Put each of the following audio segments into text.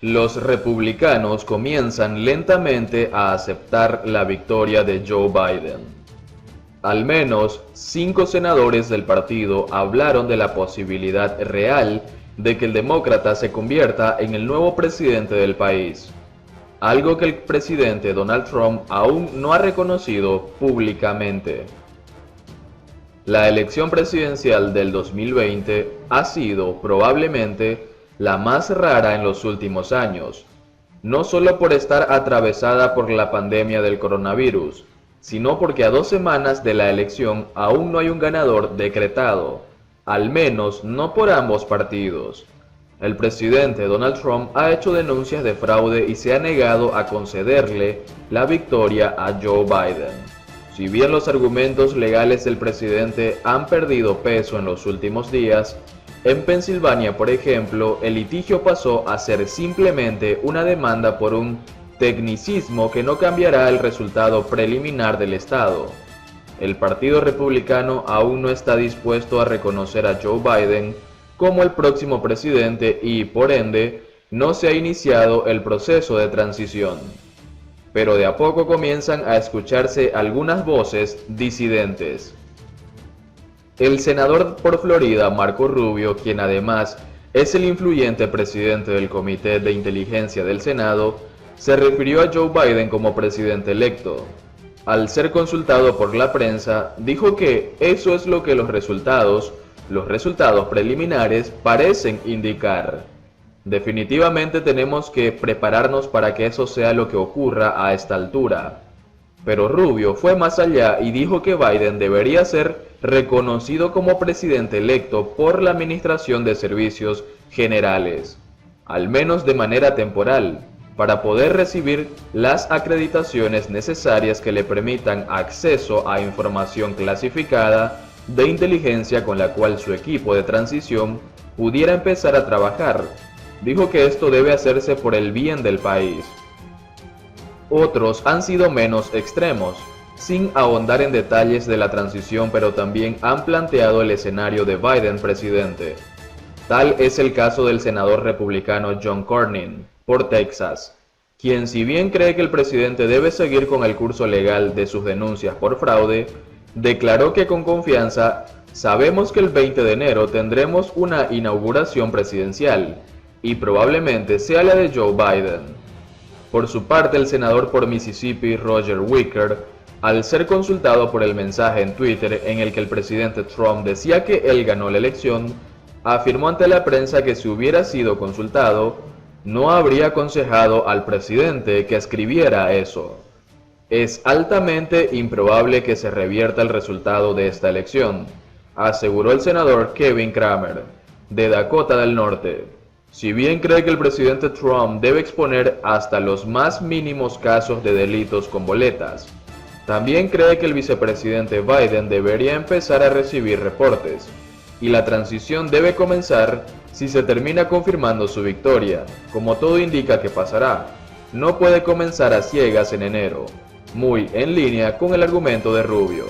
Los republicanos comienzan lentamente a aceptar la victoria de Joe Biden. Al menos 5 senadores del partido hablaron de la posibilidad real de que el demócrata se convierta en el nuevo presidente del país, algo que el presidente Donald Trump aún no ha reconocido públicamente. La elección presidencial del 2020 ha sido probablemente la más rara en los últimos años, no solo por estar atravesada por la pandemia del coronavirus, sino porque a 2 semanas de la elección aún no hay un ganador decretado, al menos no por ambos partidos. El presidente Donald Trump ha hecho denuncias de fraude y se ha negado a concederle la victoria a Joe Biden. Si bien los argumentos legales del presidente han perdido peso en los últimos días, en Pensilvania, por ejemplo, el litigio pasó a ser simplemente una demanda por un tecnicismo que no cambiará el resultado preliminar del estado. El Partido Republicano aún no está dispuesto a reconocer a Joe Biden como el próximo presidente y, por ende, no se ha iniciado el proceso de transición. Pero de a poco comienzan a escucharse algunas voces disidentes. El senador por Florida, Marco Rubio, quien además es el influyente presidente del Comité de Inteligencia del Senado, se refirió a Joe Biden como presidente electo. Al ser consultado por la prensa, dijo que eso es lo que los resultados preliminares parecen indicar. Definitivamente tenemos que prepararnos para que eso sea lo que ocurra a esta altura. Pero Rubio fue más allá y dijo que Biden debería ser reconocido como presidente electo por la Administración de Servicios Generales, al menos de manera temporal, para poder recibir las acreditaciones necesarias que le permitan acceso a información clasificada de inteligencia con la cual su equipo de transición pudiera empezar a trabajar. Dijo que esto debe hacerse por el bien del país. Otros han sido menos extremos, sin ahondar en detalles de la transición, pero también han planteado el escenario de Biden presidente. Tal es el caso del senador republicano John Cornyn, por Texas, quien, si bien cree que el presidente debe seguir con el curso legal de sus denuncias por fraude, declaró que con confianza sabemos que el 20 de enero tendremos una inauguración presidencial, y probablemente sea la de Joe Biden. Por su parte, el senador por Mississippi, Roger Wicker, al ser consultado por el mensaje en Twitter en el que el presidente Trump decía que él ganó la elección, afirmó ante la prensa que si hubiera sido consultado, no habría aconsejado al presidente que escribiera eso. Es altamente improbable que se revierta el resultado de esta elección, aseguró el senador Kevin Cramer, de Dakota del Norte. Si bien cree que el presidente Trump debe exponer hasta los más mínimos casos de delitos con boletas, también cree que el vicepresidente Biden debería empezar a recibir reportes, y la transición debe comenzar si se termina confirmando su victoria, como todo indica que pasará. No puede comenzar a ciegas en enero, muy en línea con el argumento de Rubio.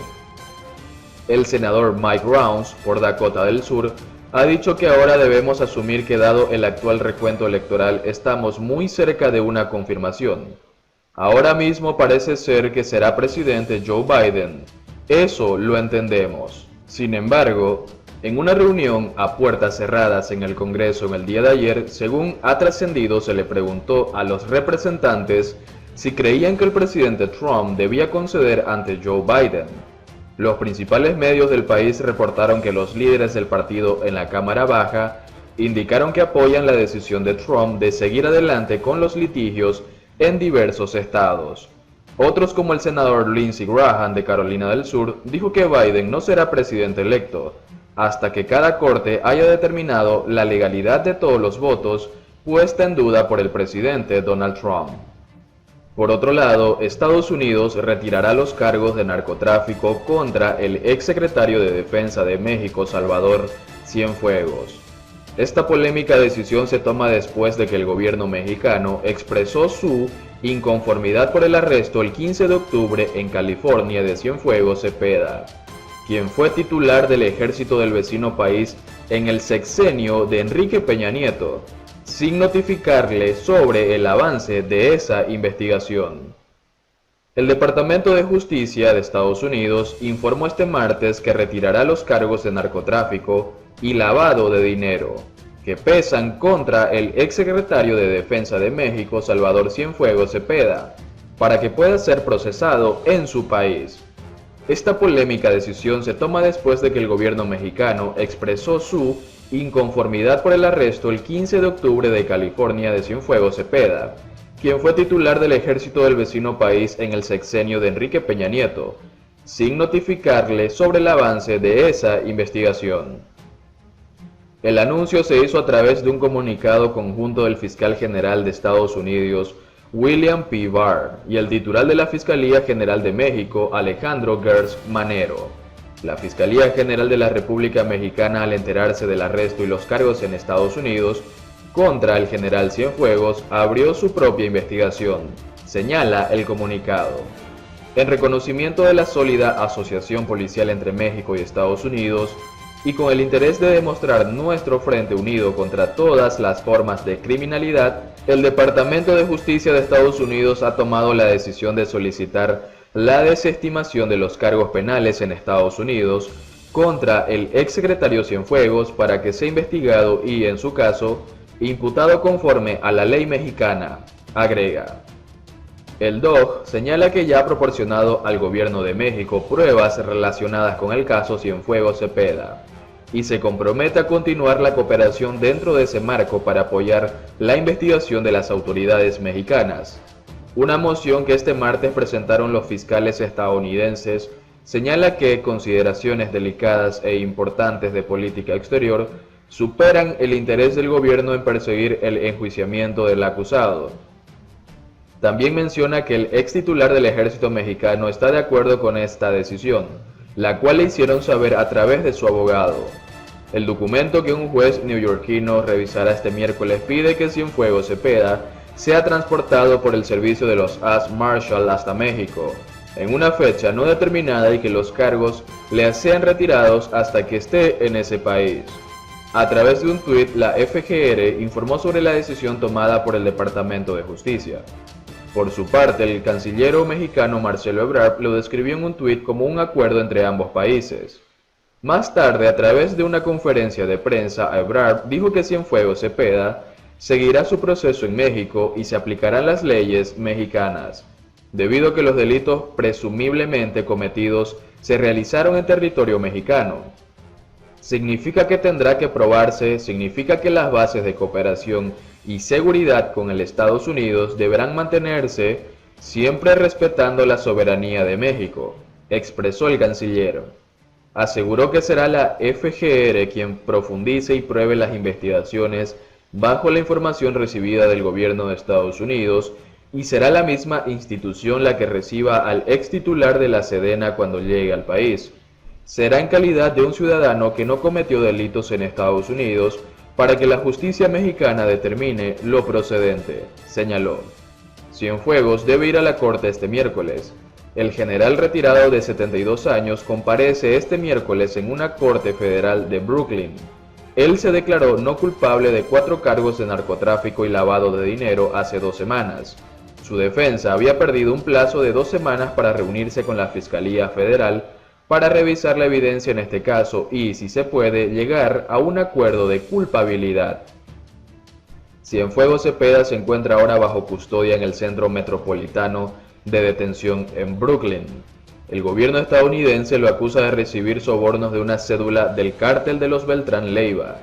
El senador Mike Rounds, por Dakota del Sur, ha dicho que ahora debemos asumir que dado el actual recuento electoral estamos muy cerca de una confirmación. Ahora mismo parece ser que será presidente Joe Biden. Eso lo entendemos. Sin embargo, en una reunión a puertas cerradas en el Congreso en el día de ayer, según ha trascendido, se le preguntó a los representantes si creían que el presidente Trump debía conceder ante Joe Biden. Los principales medios del país reportaron que los líderes del partido en la Cámara Baja indicaron que apoyan la decisión de Trump de seguir adelante con los litigios en diversos estados. Otros, como el senador Lindsey Graham de Carolina del Sur, dijo que Biden no será presidente electo hasta que cada corte haya determinado la legalidad de todos los votos puesta en duda por el presidente Donald Trump. Por otro lado, Estados Unidos retirará los cargos de narcotráfico contra el exsecretario de Defensa de México, Salvador Cienfuegos. Esta polémica decisión se toma después de que el gobierno mexicano expresó su inconformidad por el arresto el 15 de octubre en California de Cienfuegos Cepeda, quien fue titular del ejército del vecino país en el sexenio de Enrique Peña Nieto. sin notificarle sobre el avance de esa investigación. El Departamento de Justicia de Estados Unidos informó este martes que retirará los cargos de narcotráfico y lavado de dinero que pesan contra el exsecretario de Defensa de México, Salvador Cienfuegos Cepeda, para que pueda ser procesado en su país. Esta polémica decisión se toma después de que el gobierno mexicano expresó su inconformidad por el arresto el 15 de octubre de California de Cienfuegos Cepeda, quien fue titular del ejército del vecino país en el sexenio de Enrique Peña Nieto, sin notificarle sobre el avance de esa investigación. El anuncio se hizo a través de un comunicado conjunto del fiscal general de Estados Unidos, William P. Barr, y el titular de la Fiscalía General de México, Alejandro Gertz Manero. La Fiscalía General de la República Mexicana, al enterarse del arresto y los cargos en Estados Unidos contra el general Cienfuegos, abrió su propia investigación, señala el comunicado. En reconocimiento de la sólida asociación policial entre México y Estados Unidos, y con el interés de demostrar nuestro frente unido contra todas las formas de criminalidad, el Departamento de Justicia de Estados Unidos ha tomado la decisión de solicitar la desestimación de los cargos penales en Estados Unidos contra el exsecretario Cienfuegos para que sea investigado y, en su caso, imputado conforme a la ley mexicana, agrega. El DOJ señala que ya ha proporcionado al gobierno de México pruebas relacionadas con el caso Cienfuegos Cepeda y se compromete a continuar la cooperación dentro de ese marco para apoyar la investigación de las autoridades mexicanas. Una moción que este martes presentaron los fiscales estadounidenses señala que consideraciones delicadas e importantes de política exterior superan el interés del gobierno en perseguir el enjuiciamiento del acusado. También menciona que el ex titular del ejército mexicano está de acuerdo con esta decisión, la cual le hicieron saber a través de su abogado. El documento que un juez neoyorquino revisará este miércoles pide que Cienfuegos Cepeda sea transportado por el servicio de los US Marshal hasta México, en una fecha no determinada, y que los cargos le sean retirados hasta que esté en ese país. A través de un tuit, la FGR informó sobre la decisión tomada por el Departamento de Justicia. Por su parte, el canciller mexicano Marcelo Ebrard lo describió en un tuit como un acuerdo entre ambos países. Más tarde, a través de una conferencia de prensa, Ebrard dijo que Cienfuegos Cepeda seguirá su proceso en México y se aplicarán las leyes mexicanas, debido a que los delitos presumiblemente cometidos se realizaron en territorio mexicano. Significa que tendrá que probarse, significa que las bases de cooperación y seguridad con el Estados Unidos deberán mantenerse siempre respetando la soberanía de México, expresó el canciller. Aseguró que será la FGR quien profundice y pruebe las investigaciones bajo la información recibida del gobierno de Estados Unidos, y será la misma institución la que reciba al ex titular de la Sedena cuando llegue al país. Será en calidad de un ciudadano que no cometió delitos en Estados Unidos para que la justicia mexicana determine lo procedente, señaló. Cienfuegos debe ir a la corte este miércoles. El general retirado de 72 años comparece este miércoles en una corte federal de Brooklyn. Él se declaró no culpable de 4 cargos de narcotráfico y lavado de dinero hace 2 semanas. Su defensa había perdido un plazo de 2 semanas para reunirse con la Fiscalía Federal para revisar la evidencia en este caso y, si se puede, llegar a un acuerdo de culpabilidad. Cienfuegos Cepeda se encuentra ahora bajo custodia en el Centro Metropolitano de Detención en Brooklyn. El gobierno estadounidense lo acusa de recibir sobornos de una cédula del cártel de los Beltrán Leiva.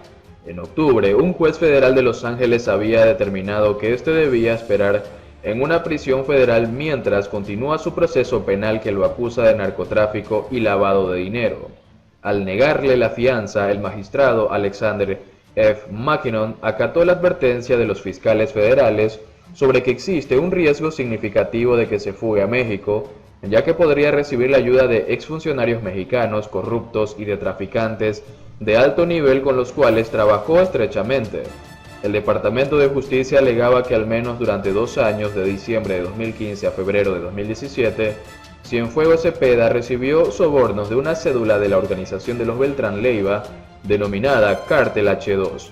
En octubre, un juez federal de Los Ángeles había determinado que este debía esperar en una prisión federal mientras continúa su proceso penal que lo acusa de narcotráfico y lavado de dinero. Al negarle la fianza, el magistrado Alexander F. McKinnon acató la advertencia de los fiscales federales sobre que existe un riesgo significativo de que se fugue a México, ya que podría recibir la ayuda de exfuncionarios mexicanos corruptos y de traficantes de alto nivel con los cuales trabajó estrechamente. El Departamento de Justicia alegaba que al menos durante 2 años, de diciembre de 2015 a febrero de 2017, Cienfuegos Cepeda recibió sobornos de una cédula de la organización de los Beltrán Leiva, denominada Cártel H2.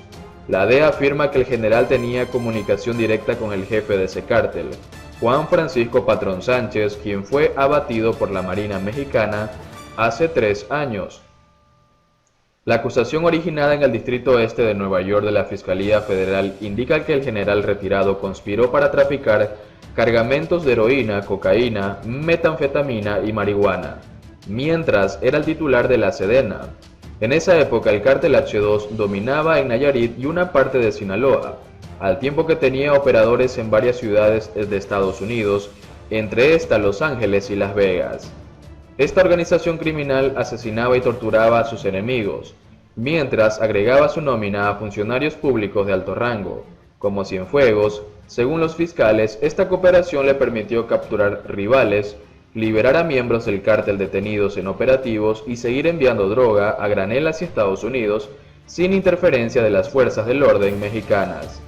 La DEA afirma que el general tenía comunicación directa con el jefe de ese cártel, Juan Francisco Patrón Sánchez, quien fue abatido por la Marina Mexicana hace 3 años. La acusación originada en el Distrito Este de Nueva York de la Fiscalía Federal indica que el general retirado conspiró para traficar cargamentos de heroína, cocaína, metanfetamina y marihuana, mientras era el titular de la Sedena. En esa época el cártel H2 dominaba en Nayarit y una parte de Sinaloa, al tiempo que tenía operadores en varias ciudades de Estados Unidos, entre estas Los Ángeles y Las Vegas. Esta organización criminal asesinaba y torturaba a sus enemigos, mientras agregaba su nómina a funcionarios públicos de alto rango, como Cienfuegos. Según los fiscales, esta cooperación le permitió capturar rivales, liberar a miembros del cártel detenidos en operativos y seguir enviando droga a granel hacia Estados Unidos sin interferencia de las fuerzas del orden mexicanas.